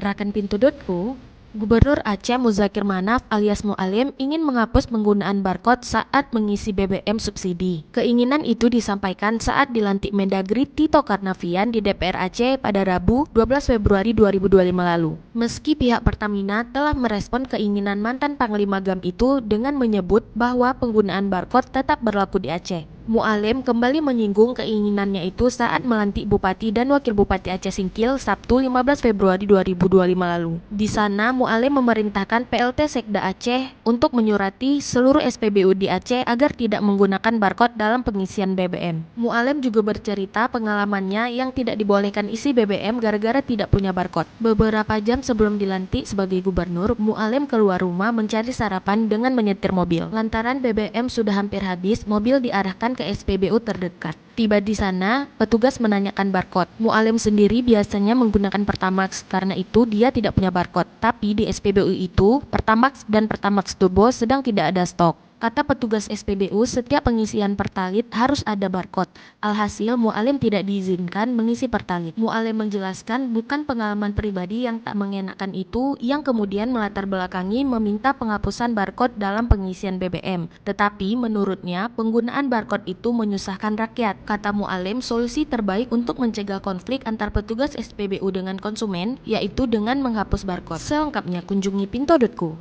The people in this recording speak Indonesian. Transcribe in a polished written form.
Rakan Pintu.ku, Gubernur Aceh Muzakir Manaf alias Mualim ingin menghapus penggunaan barcode saat mengisi BBM subsidi. Keinginan itu disampaikan saat dilantik Mendagri Tito Karnavian di DPR Aceh pada Rabu 12 Februari 2025 lalu. Meski pihak Pertamina telah merespon keinginan mantan Panglima GAM itu dengan menyebut bahwa penggunaan barcode tetap berlaku di Aceh. Mualim kembali menyinggung keinginannya itu saat melantik Bupati dan Wakil Bupati Aceh Singkil Sabtu 15 Februari 2025 lalu. Di sana, Mualim memerintahkan PLT Sekda Aceh untuk menyurati seluruh SPBU di Aceh agar tidak menggunakan barcode dalam pengisian BBM. Mualim juga bercerita pengalamannya yang tidak dibolehkan isi BBM gara-gara tidak punya barcode. Beberapa jam sebelum dilantik sebagai gubernur, Mualim keluar rumah mencari sarapan dengan menyetir mobil. Lantaran BBM sudah hampir habis, mobil diarahkan ke SPBU terdekat. Tiba di sana, petugas menanyakan barcode. Mualim sendiri biasanya menggunakan Pertamax, karena itu dia tidak punya barcode. Tapi di SPBU itu, Pertamax dan Pertamax Turbo sedang tidak ada stok. Kata petugas SPBU, setiap pengisian Pertalit harus ada barcode. Alhasil, Mualim tidak diizinkan mengisi Pertalit. Mualim menjelaskan bukan pengalaman pribadi yang tak mengenakan itu yang kemudian melatar belakangi meminta penghapusan barcode dalam pengisian BBM. Tetapi menurutnya, penggunaan barcode itu menyusahkan rakyat. Kata Mualim, solusi terbaik untuk mencegah konflik antar petugas SPBU dengan konsumen, yaitu dengan menghapus barcode. Selengkapnya kunjungi pinto.ku.